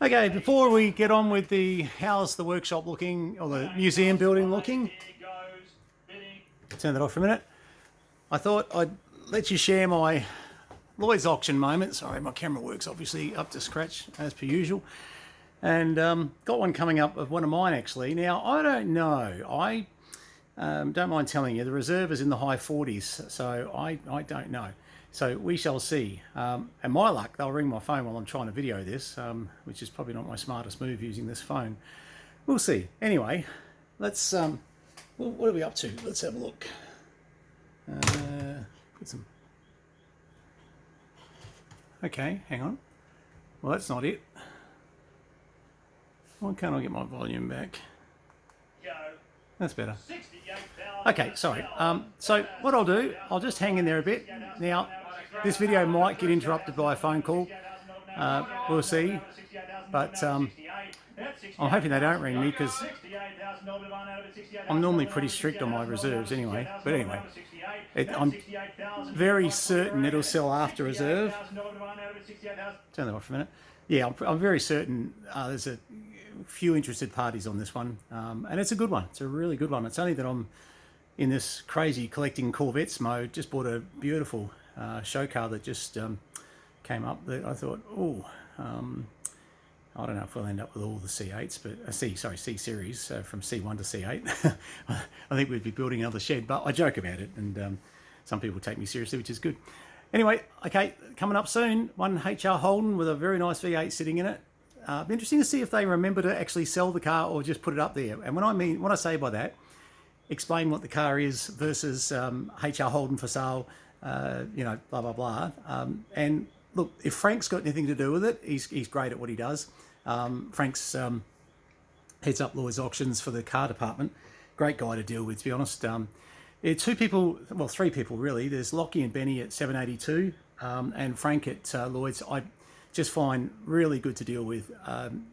Okay, before we get on with the how's the workshop looking, or the museum building looking, turn that off for a minute. I thought I'd let you share my Lloyd's auction moment. Sorry, my camera works obviously up to scratch as per usual. And got one coming up of one of mine actually. Now, I don't know. I don't mind telling you, the reserve is in the high 40s, so I don't know. So we shall see. And my luck, they'll ring my phone while I'm trying to video this, which is probably not my smartest move using this phone. We'll see. Anyway, let's, what are we up to? Let's have a look. Put some... Okay, hang on. Well, that's not it. Why can't I get my volume back? That's better. Okay, sorry. So what I'll do, I'll just hang in there a bit. Now, this video might get interrupted by a phone call. We'll see. But I'm hoping they don't ring me because I'm normally pretty strict on my reserves anyway. But anyway, I'm very certain it'll sell after reserve. Turn that off for a minute. Yeah, I'm very certain there's a few interested parties on this one. And it's a good one. It's a really good one. It's only that I'm in this crazy collecting Corvettes mode. Just bought a beautiful show car that just came up that I thought, oh, I don't know if we'll end up with all the C8s, but C series from C1 to C8. I think we'd be building another shed, but I joke about it, and some people take me seriously, which is good. Anyway, okay, coming up soon, one HR Holden with a very nice V8 sitting in it. Be interesting to see if they remember to actually sell the car or just put it up there. And when I say by that, explain what the car is versus HR Holden for sale, you know, blah, blah, blah. And look, if Frank's got anything to do with it, he's great at what he does. Frank's heads up Lloyd's auctions for the car department. Great guy to deal with, to be honest. Two people, well, three people really. There's Lockie and Benny at 782, and Frank at Lloyd's. I just find really good to deal with.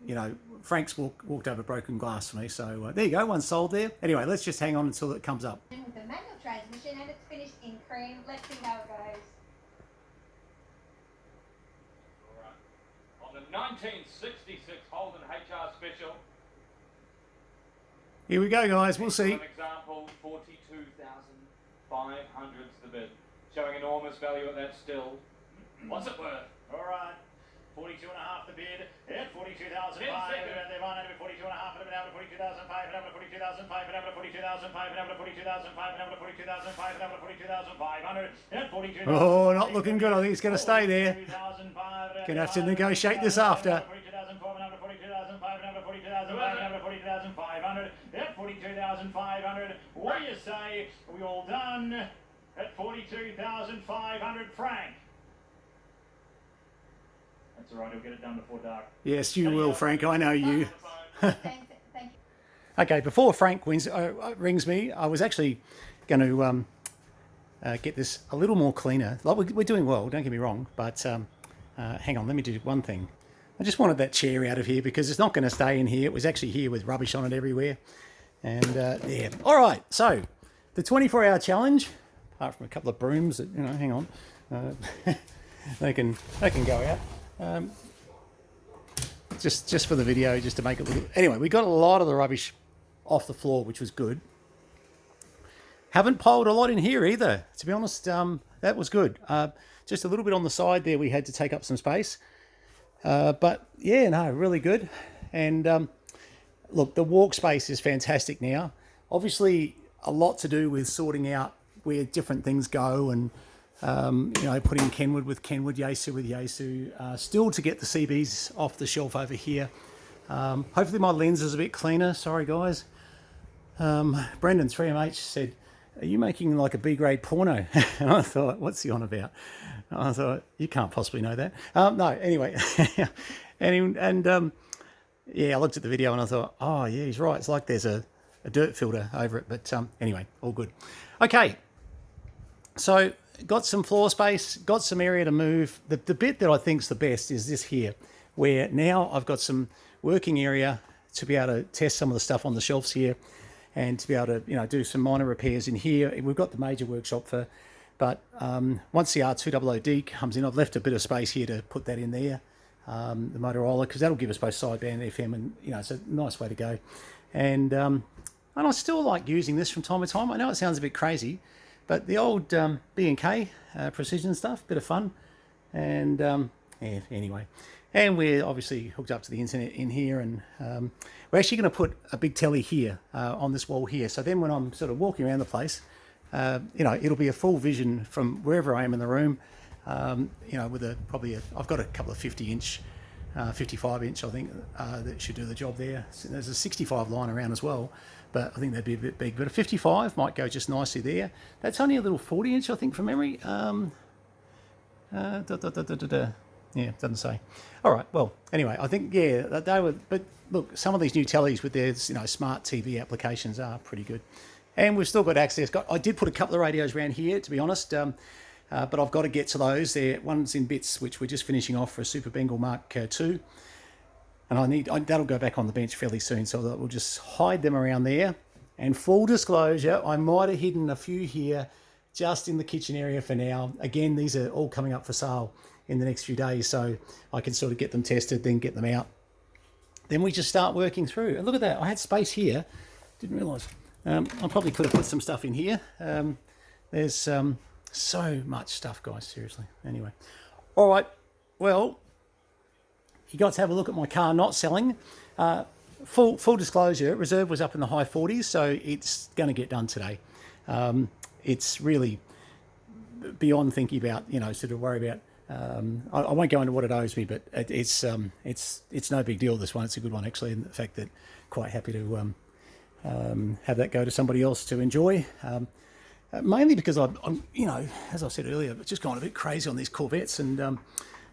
You know, Frank's walked over broken glass for me, so there you go, one sold there. Anyway, let's just hang on until it comes up. With a manual transmission, and it's finished in cream. Let's see how it goes. On the 1966 Holden HR Special. Here we go, guys. We'll see. An example, 42,500's the bid. Showing enormous value at that still. What's it worth? All right. 42 and a half the bid at 42,500. They've on over 42 and a half, and over 42,500, and over 42,500, and over 42,500, and over 42,500, and over 42,500, and over 42,500, and 42,000. Oh, not looking good. I think it's going to stay there. Going to have to negotiate this after. 42,500. What do you say? We all done at 42,500, Frank. That's all right. He'll get it done before dark. Yes, you will, Frank. I know you. Thank you. Okay, before Frank rings me, I was actually going to get this a little more cleaner. Like we're doing well, don't get me wrong, but hang on, let me do one thing. I just wanted that chair out of here because it's not going to stay in here. It was actually here with rubbish on it everywhere. And yeah, all right. So the 24-hour challenge, apart from a couple of brooms that, you know, hang on, they can go out. Just for the video, just to make it look. Anyway, we got a lot of the rubbish off the floor, which was good. Haven't piled a lot in here either, to be honest. That was good. Just a little bit on the side there, we had to take up some space. But yeah, no, really good. And look, the walk space is fantastic now. Obviously, a lot to do with sorting out where different things go, and you know, putting Kenwood with Kenwood, Yaesu with Yaesu. Still to get the CBs off the shelf over here. Hopefully my lens is a bit cleaner. Sorry, guys. Brenton 3MH said, "Are you making like a B-grade porno?" And I thought, what's he on about? And I thought, you can't possibly know that. No, anyway. Yeah, I looked at the video and I thought, oh yeah, he's right. It's like there's a dirt filter over it. But anyway, all good. Okay, so got some floor space, got some area to move. The bit that I think is the best is this here, where now I've got some working area to be able to test some of the stuff on the shelves here, and to be able to, you know, do some minor repairs in here. We've got the major workshop but once the R200D comes in, I've left a bit of space here to put that in there. the Motorola, because that'll give us both sideband FM, and it's a nice way to go. And I still like using this from time to time. I know it sounds a bit crazy, but the old B&K precision stuff, bit of fun. And yeah, anyway. And we're obviously hooked up to the internet in here, and we're actually going to put a big telly here on this wall here. So then when I'm sort of walking around the place, it'll be a full vision from wherever I am in the room. With I've got a couple of 50-inch, 55-inch, I think, that should do the job there. So there's a 65 lying around as well, but I think that'd be a bit big. But a 55 might go just nicely there. That's only a little 40-inch, I think, from memory. Yeah, doesn't say. All right, well, anyway, I think, yeah, they were, but look, some of these new tellies with their, smart TV applications are pretty good. And we've still got access. I did put a couple of radios around here, to be honest, but I've got to get to those. One's in bits, which we're just finishing off for a Super Bengal Mark II. And that'll go back on the bench fairly soon, so that we'll just hide them around there. And full disclosure, I might have hidden a few here just in the kitchen area for now. Again, these are all coming up for sale in the next few days, so I can sort of get them tested, then get them out. Then we just start working through. And look at that, I had space here, didn't realise. I probably could have put some stuff in here. There's so much stuff, guys, seriously. Anyway, all right, well, you got to have a look at my car not selling. Full disclosure, reserve was up in the high 40s, so it's going to get done today. It's really beyond thinking about, sort of worry about. I won't go into what it owes me, but it's no big deal, this one. It's a good one, actually, and the fact that quite happy to have that go to somebody else to enjoy. Mainly because I'm, as I said earlier, just gone a bit crazy on these Corvettes, and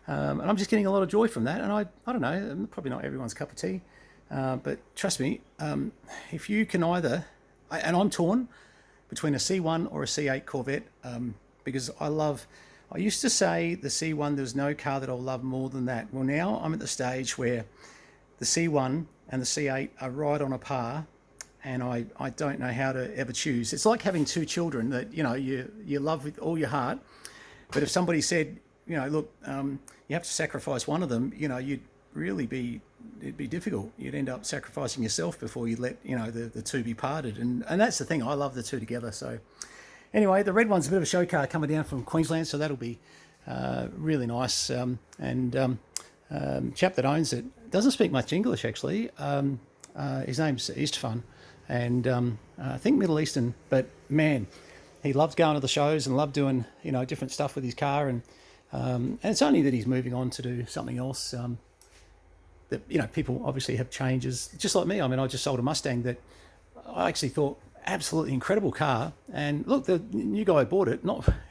I'm just getting a lot of joy from that. And I don't know, probably not everyone's cup of tea, but trust me, if you can either, and I'm torn between a C1 or a C8 Corvette, because I used to say the C1, there's no car that I'll love more than that. Well, now I'm at the stage where the C1 and the C8 are right on a par, and I don't know how to ever choose. It's like having two children that, you love with all your heart, but if somebody said, look, you have to sacrifice one of them, it'd be difficult. You'd end up sacrificing yourself before you let, the two be parted. And that's the thing, I love the two together. So anyway, the red one's a bit of a show car coming down from Queensland, so that'll be really nice. Chap that owns it doesn't speak much English, actually. His name's Istvan, and I think Middle Eastern, but man, he loves going to the shows and loved doing, different stuff with his car. And it's only that he's moving on to do something else. That, people obviously have changes, just like me. I mean, I just sold a Mustang that I actually thought absolutely incredible car, and look, the new guy who bought it,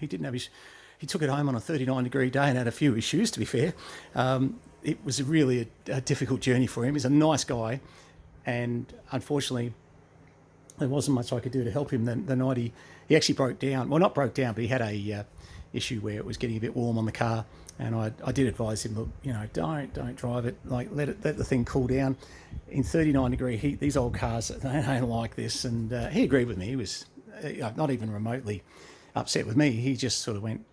he took it home on a 39-degree day and had a few issues, to be fair. It was really a difficult journey for him. He's a nice guy, and unfortunately there wasn't much I could do to help him. The night he actually broke down, well, not broke down, but he had a issue where it was getting a bit warm on the car, and I did advise him, look, don't drive it, like let the thing cool down. In 39-degree heat, these old cars, they don't like this. And he agreed with me. He was not even remotely upset with me. He just sort of went,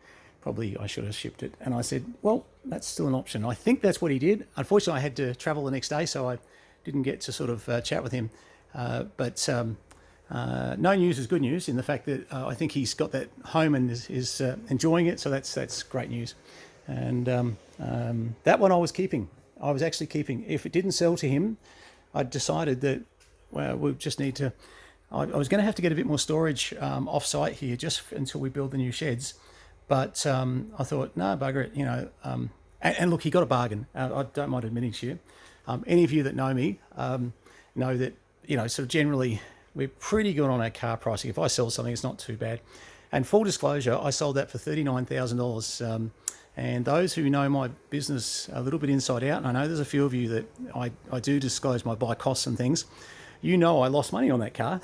probably I should have shipped it. And I said, well, that's still an option. I think that's what he did. Unfortunately, I had to travel the next day, so I didn't get to sort of chat with him. But no news is good news in the fact that I think he's got that home and is enjoying it. So that's great news. And that one I was keeping. I was actually keeping. If it didn't sell to him, I decided that, well, we just need to, I was going to have to get a bit more storage off-site here just until we build the new sheds. But I thought, no, bugger it, and look, he got a bargain. I don't mind admitting to you. Any of you that know me know that, sort of generally we're pretty good on our car pricing. If I sell something, it's not too bad. And full disclosure, I sold that for $39,000. And those who know my business a little bit inside out, and I know there's a few of you that I do disclose my buy costs and things, I lost money on that car.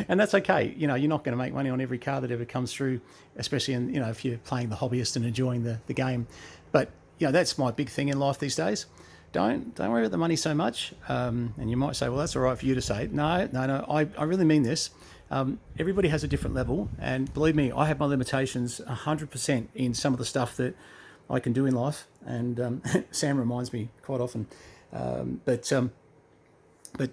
And that's okay. You're not going to make money on every car that ever comes through, especially if you're playing the hobbyist and enjoying the game. But, that's my big thing in life these days. Don't worry about the money so much. And you might say, well, that's all right for you to say. No, I really mean this. Everybody has a different level, and believe me, I have my limitations 100% in some of the stuff that I can do in life, and Sam reminds me quite often. But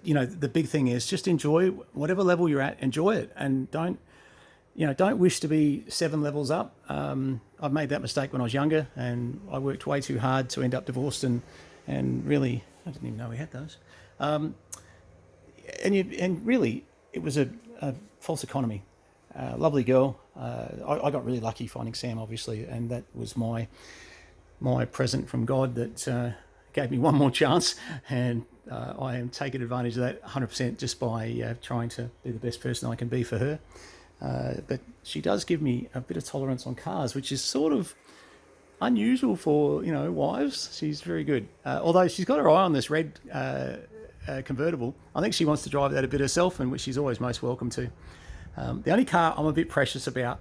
you know, the big thing is just enjoy whatever level you're at. Enjoy it, and don't wish to be 7 levels up. I've made that mistake when I was younger, and I worked way too hard to end up divorced, and really, I didn't even know we had those. And really, it was a false economy. Lovely girl. I got really lucky finding Sam, obviously, and that was my present from God that gave me one more chance, and I am taking advantage of that 100% just by trying to be the best person I can be for her. But she does give me a bit of tolerance on cars, which is sort of unusual for, you know, wives. She's very good. Although she's got her eye on this red convertible. I think she wants to drive that a bit herself, and which she's always most welcome to. The only car I'm a bit precious about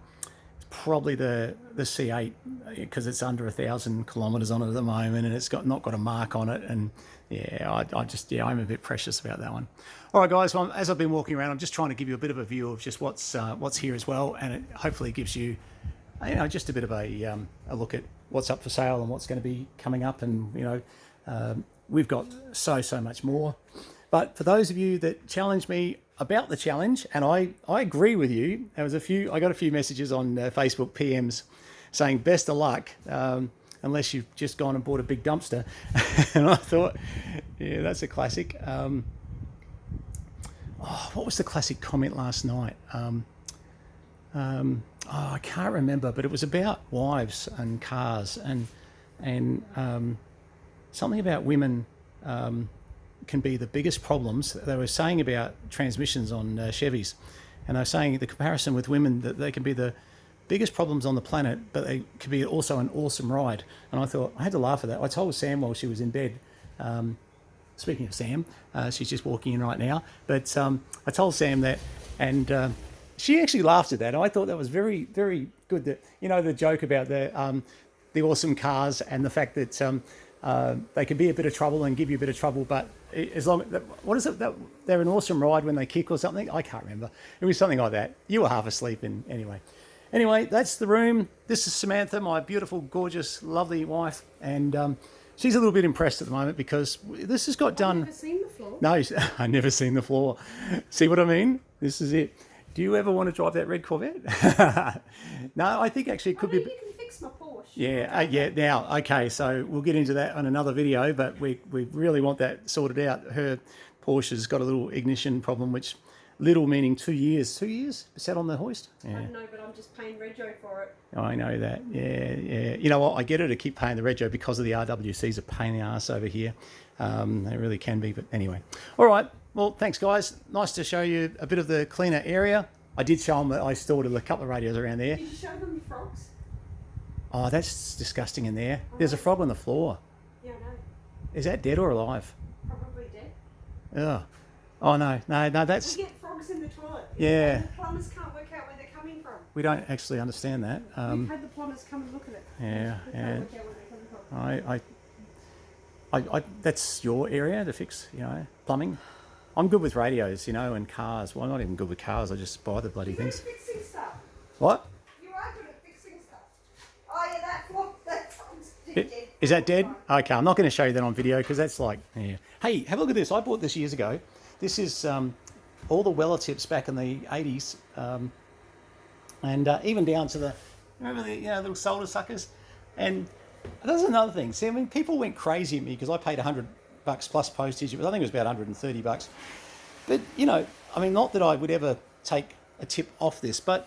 is probably the C8, because it's under 1,000 kilometres on it at the moment, and it's not got a mark on it. And yeah, I'm a bit precious about that one. All right, guys. Well, as I've been walking around, I'm just trying to give you a bit of a view of just what's here as well, and it hopefully gives you, just a bit of a look at what's up for sale and what's going to be coming up. And we've got so much more. But for those of you that challenge me about the challenge, and I agree with you. I got a few messages on Facebook PMs saying best of luck, unless you've just gone and bought a big dumpster. And I thought, yeah, that's a classic. What was the classic comment last night? I can't remember, but it was about wives and cars, and something about women can be the biggest problems. They were saying about transmissions on Chevys, and they were saying the comparison with women, that they can be the biggest problems on the planet, but they can be also an awesome ride. And I thought, I had to laugh at that. I told Sam while she was in bed, speaking of Sam, she's just walking in right now, but I told Sam that, and she actually laughed at that. I thought that was very, very good. That, the joke about the awesome cars, and the fact that they can be a bit of trouble and give you a bit of trouble, but as long as, what is it, that they're an awesome ride when they kick or something? I can't remember. It was something like that. You were half asleep, and anyway, that's the room. This is Samantha, my beautiful, gorgeous, lovely wife, and she's a little bit impressed at the moment because this has got done. I've never seen the floor. No, I've never seen the floor. See what I mean? This is it. Do you ever want to drive that red Corvette? No, I think actually it could be. You can fix my Porsche. Yeah, Now, okay, so we'll get into that on another video, but we really want that sorted out. Her Porsche's got a little ignition problem, which little meaning 2 years. 2 years sat on the hoist. Yeah. I don't know, but I'm just paying rego for it. I know that. Yeah. You know what? I get her to keep paying the rego because of the RWC's a pain in the ass over here. They really can be, but anyway. All right. Well, thanks, guys. Nice to show you a bit of the cleaner area. I did show them that I stored a couple of radios around there. Did you show them the frogs? Oh, that's disgusting in there. There's a frog on the floor. Yeah, I know. Is that dead or alive? Probably dead. Ugh. Oh, no, that's... We get frogs in the toilet. Yeah. And the plumbers can't work out where they're coming from. We don't actually understand that. We've had the plumbers come and look at it. Yeah. We can't work out where they're coming from. I that's your area to fix, plumbing. I'm good with radios, and cars. Well, I'm not even good with cars. I just buy the bloody You're good things. at fixing stuff. What? You are good at fixing stuff. Oh, yeah, that frog's dead. Is that dead? Okay, I'm not going to show you that on video because that's like, yeah. Hey, have a look at this. I bought this years ago. This is all the Weller tips back in the 80s, and even down to remember the little solder suckers. And that's another thing. See, I mean, people went crazy at me because I paid $100 plus postage. I think it was about $130. But not that I would ever take a tip off this, but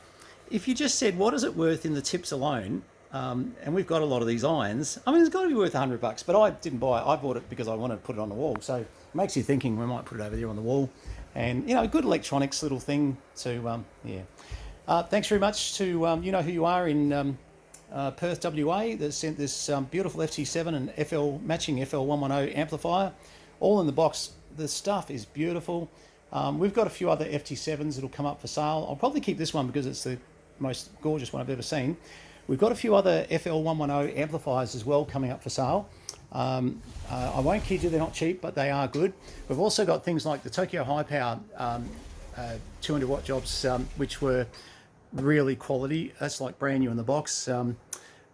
if you just said, what is it worth in the tips alone? And we've got a lot of these irons. I mean, it's got to be worth $100, but I didn't buy it. I bought it because I wanted to put it on the wall. So it makes you thinking we might put it over there on the wall. And, a good electronics little thing to, thanks very much to, you know who you are in Perth, WA, that sent this beautiful FT7 and matching FL110 amplifier. All in the box. The stuff is beautiful. We've got a few other FT7s that'll come up for sale. I'll probably keep this one because it's the most gorgeous one I've ever seen. We've got a few other FL110 amplifiers as well coming up for sale. I won't kid you, they're not cheap, but they are good. We've also got things like the Tokyo High Power 200 watt jobs, which were really quality. That's like brand new in the box.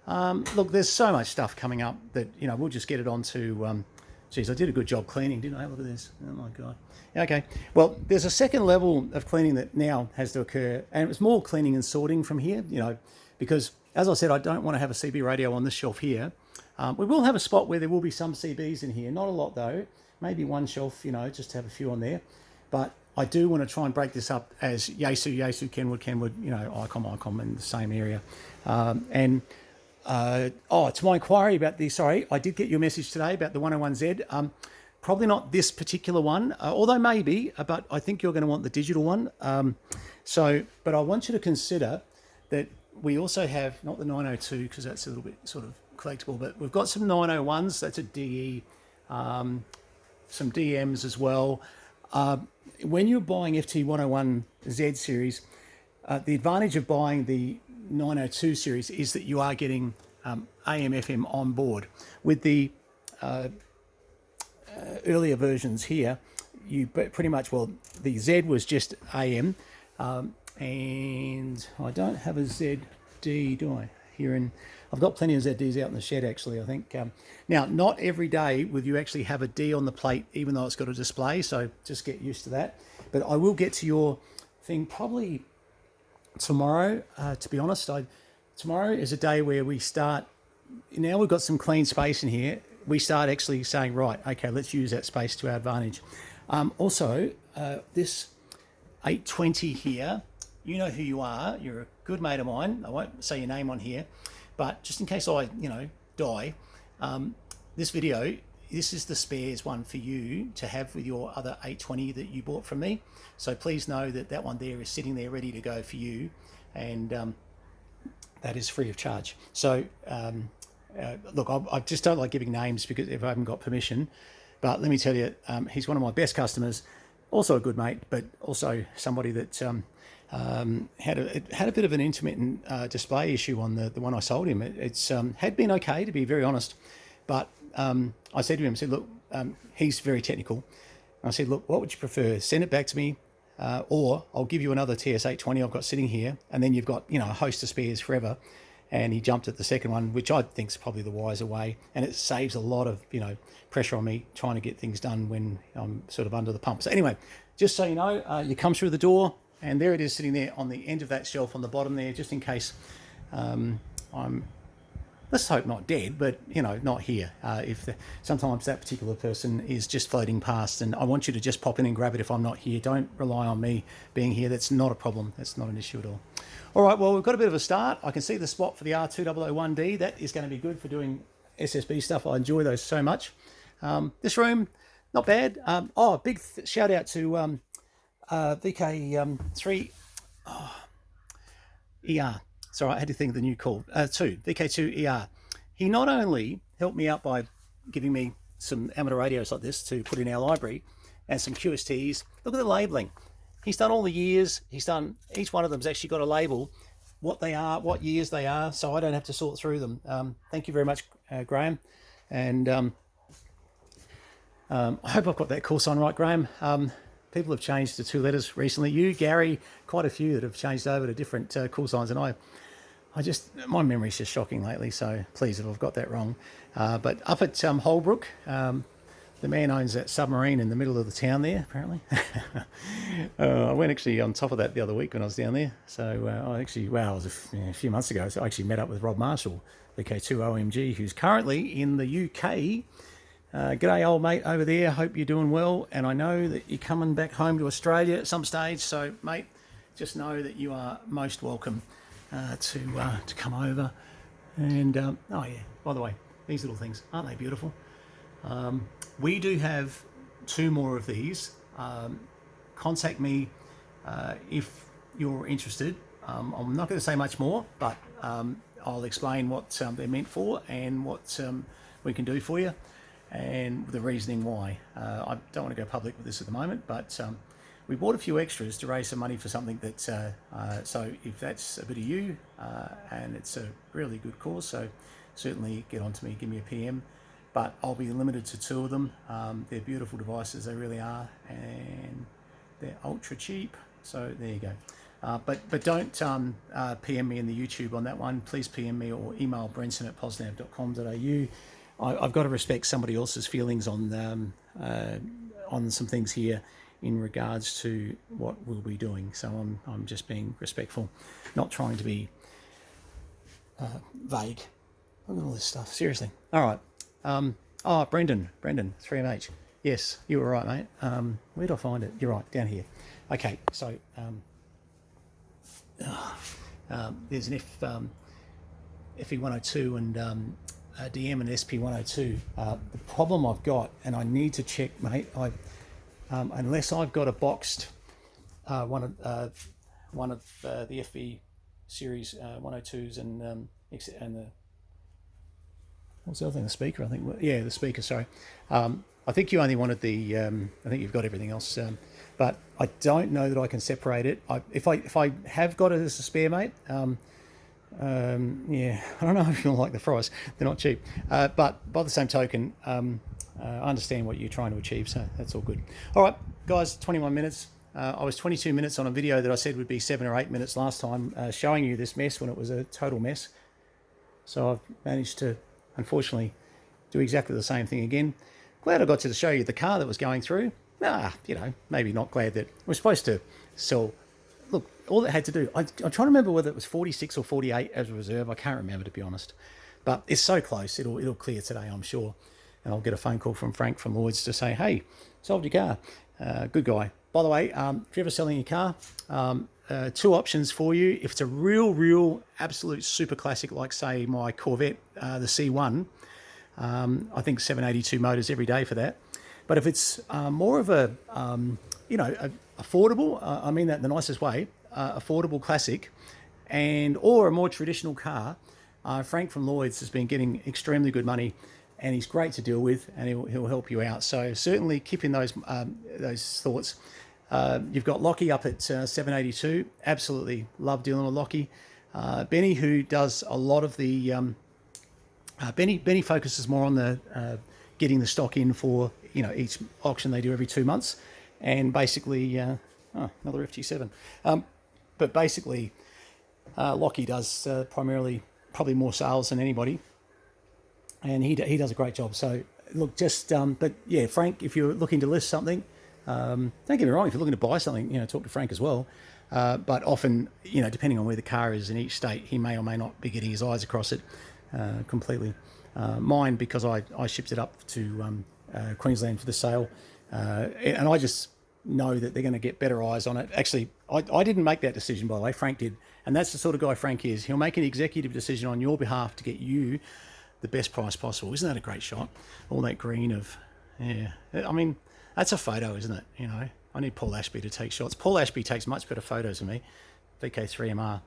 Look, there's so much stuff coming up that, you know, we'll just get it on to, geez, I did a good job cleaning, didn't I? Look at this. Oh my God. Okay. Well, there's a second level of cleaning that now has to occur, and it's more cleaning and sorting from here, you know, because as I said, I don't want to have a CB radio on this shelf here. We will have a spot where there will be some CBs in here, not a lot though, maybe one shelf, you know, just to have a few on there. But I do want to try and break this up as Yaesu, Kenwood, you know, Icon in the same area. To my inquiry about the, sorry, I did get your message today about the 101Z. Probably not this particular one, although maybe, but I think you're going to want the digital one. But I want you to consider that we also have, not the 902, because that's a little bit sort of collectible, but we've got some 901s, that's a DE, some DMs as well. When you're buying FT101Z series, the advantage of buying the 902 series is that you are getting AM, FM on board. With the earlier versions here, you pretty much, well, the Z was just AM, and I don't have a ZD, do I? I've got plenty of ZDs out in the shed, actually, I think. Now, not every day will you actually have a D on the plate, even though it's got a display, so just get used to that. But I will get to your thing probably tomorrow, to be honest. Tomorrow is a day where we start, now we've got some clean space in here, we start actually saying, right, okay, let's use that space to our advantage. Also, this 820 here, you know who you are, you're a good mate of mine, I won't say your name on here, but just in case I, you know, die, this video, this is the spares one for you to have with your other 820 that you bought from me. So please know that that one there is sitting there ready to go for you, and that is free of charge. So look, I just don't like giving names because if I haven't got permission, but let me tell you, he's one of my best customers, also a good mate, but also somebody that had a bit of an intermittent display issue on the one I sold him. It's had been okay, to be very honest, but I said to him, I said, look, he's very technical. I said, look, what would you prefer? Send it back to me, or I'll give you another TS820 I've got sitting here, and then you've got, you know, a host of spares forever. And he jumped at the second one, which I think is probably the wiser way, and it saves a lot of, you know, pressure on me trying to get things done when I'm sort of under the pump. So anyway, just so you know, you come through the door, and there it is sitting there on the end of that shelf on the bottom there, just in case I'm, let's hope not dead, but, you know, not here. Sometimes that particular person is just floating past, and I want you to just pop in and grab it if I'm not here. Don't rely on me being here. That's not a problem. That's not an issue at all. All right, well, we've got a bit of a start. I can see the spot for the R2001D. That is going to be good for doing SSB stuff. I enjoy those so much. This room, not bad. Big shout out to VK3 ER. Sorry, I had to think of the new call. VK2 ER. He not only helped me out by giving me some amateur radios like this to put in our library and some QSTs. Look at the labeling. He's done all the years. He's done, each one of them's actually got a label, what they are, what years they are, so I don't have to sort through them. Thank you very much, Graham. And I hope I've got that call sign right, Graham. People have changed to 2 letters recently. You, Gary, quite a few that have changed over to different call signs, and I just, my memory's just shocking lately, so please if I've got that wrong. But up at Holbrook, the man owns that submarine in the middle of the town there, apparently. I went actually on top of that the other week when I was down there. So it was a few months ago. So I actually met up with Rob Marshall, VK2 OMG, who's currently in the UK. G'day, old mate over there. Hope you're doing well. And I know that you're coming back home to Australia at some stage. So, mate, just know that you are most welcome to come over. And, by the way, these little things, aren't they beautiful? We do have 2 more of these. Contact me if you're interested. I'm not going to say much more, but I'll explain what they're meant for and what we can do for you and the reasoning why. I don't want to go public with this at the moment, but we bought a few extras to raise some money for something that, so if that's a bit of you and it's a really good cause, so certainly get on to me, give me a PM. But I'll be limited to 2 of them. They're beautiful devices, they really are, and they're ultra cheap. So there you go. But don't PM me in the YouTube on that one. Please PM me or email brenton@posnav.com.au. I've got to respect somebody else's feelings on some things here in regards to what we'll be doing. So I'm just being respectful, not trying to be vague. Look at all this stuff. Seriously. All right. Brenton, 3MH. Yes, you were right, mate. Where did I find it? You're right, down here. Okay, so there's an FE102 and a DM and SP102. The problem I've got, and I need to check, mate, unless I've got a boxed one of the FE series 102s and the what's the other thing? The speaker, I think. Yeah, the speaker. Sorry. I think you only wanted the. I think you've got everything else, but I don't know that I can separate it. If I have got it as a spare, mate. Yeah, I don't know if you'll like the fries. They're not cheap. But by the same token, I understand what you're trying to achieve, so that's all good. All right, guys, 21 minutes. I was 22 minutes on a video that I said would be 7 or 8 minutes last time, showing you this mess when it was a total mess. So I've managed to, unfortunately, do exactly the same thing again. Glad I got to show you the car that was going through. Maybe not glad that we're supposed to sell. Look, all it had to do, I'm trying to remember whether it was 46 or 48 as a reserve. I can't remember, to be honest. But it's so close, it'll clear today, I'm sure. And I'll get a phone call from Frank from Lloyd's to say, hey, sold your car. Good guy. By the way, if you're ever selling your car, 2 options for you. If it's a real, absolute super classic, like, say, my Corvette, the C1, I think 782 motors every day for that. But if it's more of a, affordable, I mean that in the nicest way, affordable classic, or a more traditional car, Frank from Lloyd's has been getting extremely good money, and he's great to deal with, and he'll help you out. So certainly keep in those thoughts. You've got Lockie up at 782. Absolutely love dealing with Lockie. Benny, who does a lot of the Benny focuses more on the getting the stock in for each auction they do every 2 months, and basically another FG7. But basically, Lockie does primarily probably more sales than anybody, and he does a great job. So look, but yeah, Frank, if you're looking to list something, don't get me wrong, if you're looking to buy something, talk to Frank as well. But often, depending on where the car is in each state, he may or may not be getting his eyes across it completely. Mine, because I shipped it up to Queensland for the sale, and I just know that they're going to get better eyes on it. Actually, I didn't make that decision, by the way. Frank did, and that's the sort of guy Frank is. He'll make an executive decision on your behalf to get you the best price possible. Isn't that a great shot? All that green of, yeah. I mean, that's a photo, isn't it? I need Paul Ashby to take shots. Paul Ashby takes much better photos than me. VK3MR.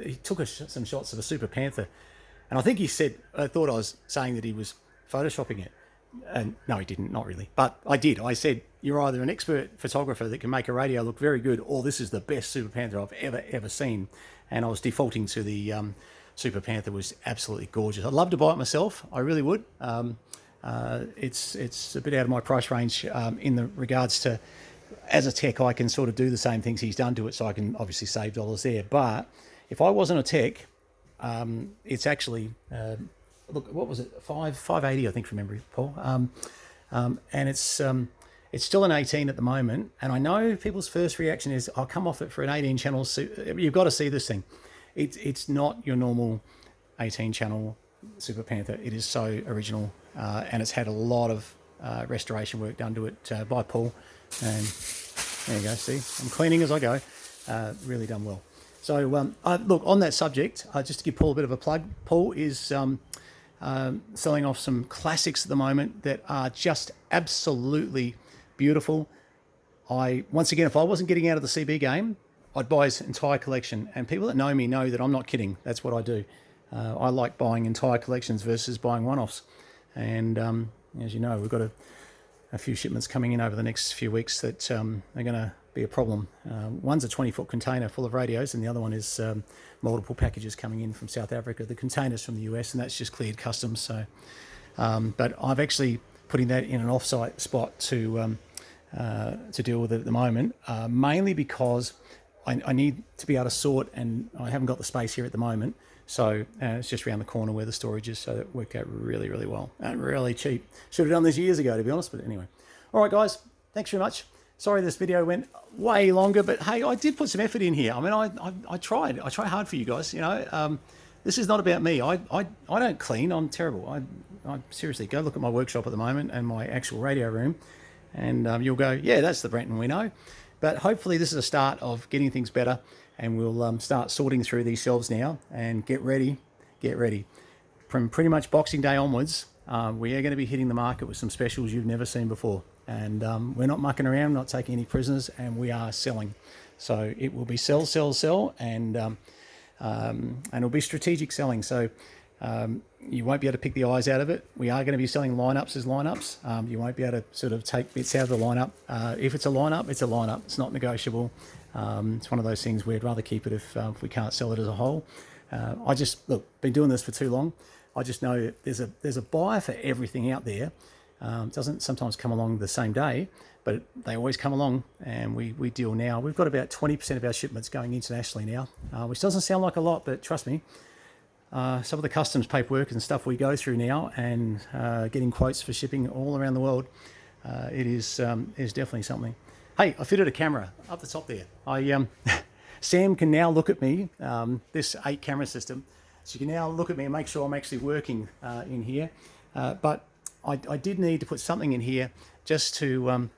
He took some shots of a Super Panther, and I think he said, I thought I was saying that he was photoshopping it. And no, he didn't, not really. But I did. I said, you're either an expert photographer that can make a radio look very good, or this is the best Super Panther I've ever seen. And I was defaulting to the Super Panther. Was absolutely gorgeous. I'd love to buy it myself. I really would. It's a bit out of my price range in the regards to, as a tech, I can sort of do the same things he's done to it, so I can obviously save dollars there. But if I wasn't a tech, it's actually... look, what was it? 580, I think, from memory, Paul. And it's still an 18 at the moment. And I know people's first reaction is, I'll come off it for an 18 channel. You've got to see this thing. It's not your normal 18 channel Super Panther. It is so original, and it's had a lot of restoration work done to it by Paul. And there you go. See, I'm cleaning as I go. Really done well. So look, on that subject, just to give Paul a bit of a plug, Paul is selling off some classics at the moment that are just absolutely beautiful. Once again, if I wasn't getting out of the CB game, I'd buy his entire collection. And people that know me know that I'm not kidding. That's what I do. I like buying entire collections versus buying one-offs. And as you know, we've got a few shipments coming in over the next few weeks that are going to be a problem. One's a 20-foot container full of radios, and the other one is multiple packages coming in from South Africa. The container's from the US, and that's just cleared customs. So, but I've actually putting that in an off-site spot to deal with it at the moment, mainly because I need to be able to sort, and I haven't got the space here at the moment. So it's just around the corner where the storage is, so that worked out really, really well and really cheap. Should have done this years ago, to be honest, but anyway. All right, guys, thanks very much. Sorry this video went way longer, but hey, I did put some effort in here. I mean, I tried. I try hard for you guys, you know. This is not about me. I don't clean. I'm terrible. I seriously, go look at my workshop at the moment and my actual radio room, and you'll go, yeah, that's the Brenton we know. But hopefully this is a start of getting things better, and we'll start sorting through these shelves now and get ready. From pretty much Boxing Day onwards, we are going to be hitting the market with some specials you've never seen before. And we're not mucking around, not taking any prisoners, and we are selling. So it will be sell, and it'll be strategic selling. So you won't be able to pick the eyes out of it. We are going to be selling lineups as lineups. You won't be able to sort of take bits out of the lineup. If it's a lineup, it's a lineup. It's not negotiable. It's one of those things we'd rather keep it if we can't sell it as a whole. I just, look, been doing this for too long. I just know there's a buyer for everything out there. It doesn't sometimes come along the same day, but they always come along, and we deal now. We've got about 20% of our shipments going internationally now, which doesn't sound like a lot, but trust me, some of the customs paperwork and stuff we go through now, and getting quotes for shipping all around the world, it is definitely something. Hey, I fitted a camera up the top there. Sam can now look at me, this 8 camera system, so you can now look at me and make sure I'm actually working in here. But I did need to put something in here just to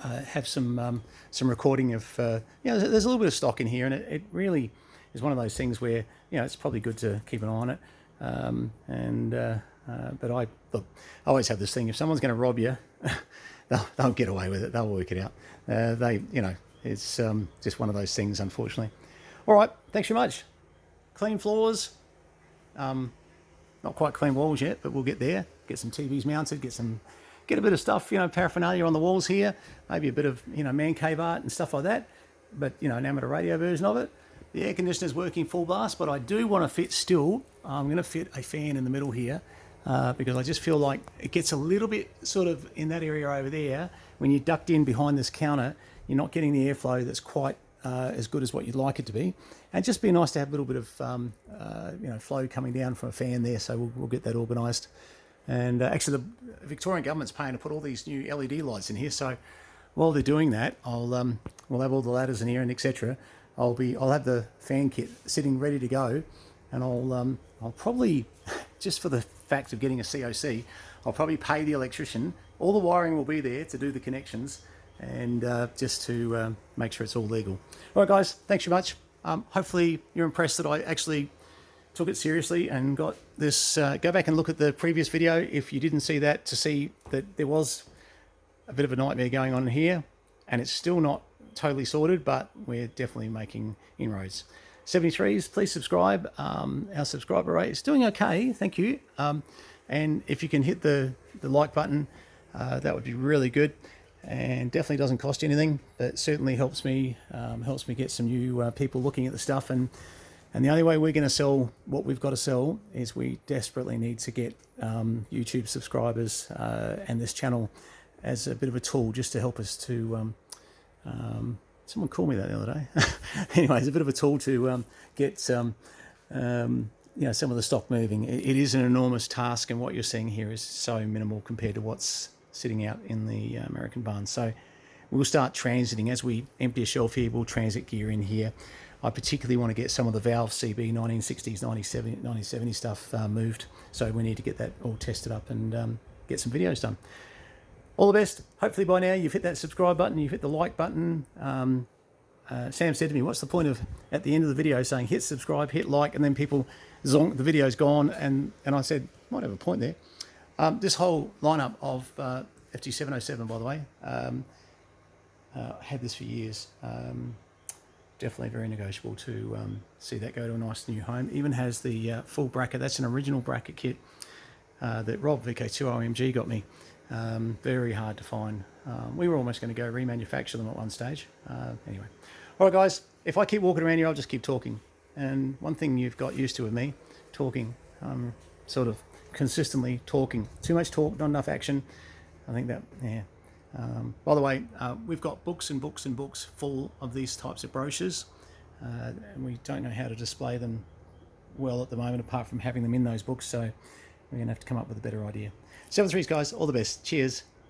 have some recording of, there's a little bit of stock in here, and it really is one of those things where, it's probably good to keep an eye on it. But I always have this thing: if someone's going to rob you, they'll get away with it. They'll work it out. It's just one of those things, unfortunately. All right, thanks very much. Clean floors. Not quite clean walls yet, but we'll get there. Get some TVs mounted, get a bit of stuff, paraphernalia on the walls here, maybe a bit of, man cave art and stuff like that. But, an amateur radio version of it. The air conditioner's working full blast, but I do want to fit still. I'm going to fit a fan in the middle here because I just feel like it gets a little bit sort of in that area over there. When you're ducked in behind this counter, you're not getting the airflow that's quite as good as what you'd like it to be. And just be nice to have a little bit of, flow coming down from a fan there. So we'll get that organised. And actually, the Victorian government's paying to put all these new LED lights in here. So while they're doing that, we'll have all the ladders in here and etc. I'll have the fan kit sitting ready to go, and I'll probably, just for the fact of getting a COC, I'll probably pay the electrician. All the wiring will be there to do the connections, and just to make sure it's all legal. All right, guys, thanks very much. Hopefully you're impressed that I actually took it seriously and got this. Go back and look at the previous video if you didn't see that, to see that there was a bit of a nightmare going on here, and it's still not totally sorted, but we're definitely making inroads. 73s, please subscribe. Our subscriber rate is doing okay, thank you. And if you can hit the like button, that would be really good, and definitely doesn't cost you anything, but certainly helps me get some new people looking at the stuff. And the only way we're going to sell what we've got to sell is we desperately need to get YouTube subscribers and this channel as a bit of a tool just to help us to someone called me that the other day. Anyway, it's a bit of a tool to get some of the stock moving. It is an enormous task, and what you're seeing here is so minimal compared to what's sitting out in the American barn. So we'll start transiting as we empty a shelf here. We'll transit gear in here. I particularly want to get some of the valve CB 1960s, 1970 stuff moved. So we need to get that all tested up and get some videos done. All the best. Hopefully by now you've hit that subscribe button, you've hit the like button. Sam said to me, what's the point of, at the end of the video, saying hit subscribe, hit like, and then people, zonk, the video's gone. And I said, might have a point there. This whole lineup of FT707, by the way, had this for years. Definitely very negotiable to see that go to a nice new home. Even has the full bracket. That's an original bracket kit that Rob VK2OMG got me. Very hard to find. We were almost going to go remanufacture them at one stage. Anyway. All right, guys, if I keep walking around here, I'll just keep talking. And one thing you've got used to with me, talking, sort of consistently talking. Too much talk, not enough action. I think that, By the way, we've got books and books and books full of these types of brochures, and we don't know how to display them well at the moment, apart from having them in those books, so we're going to have to come up with a better idea. 7 threes, guys. All the best. Cheers.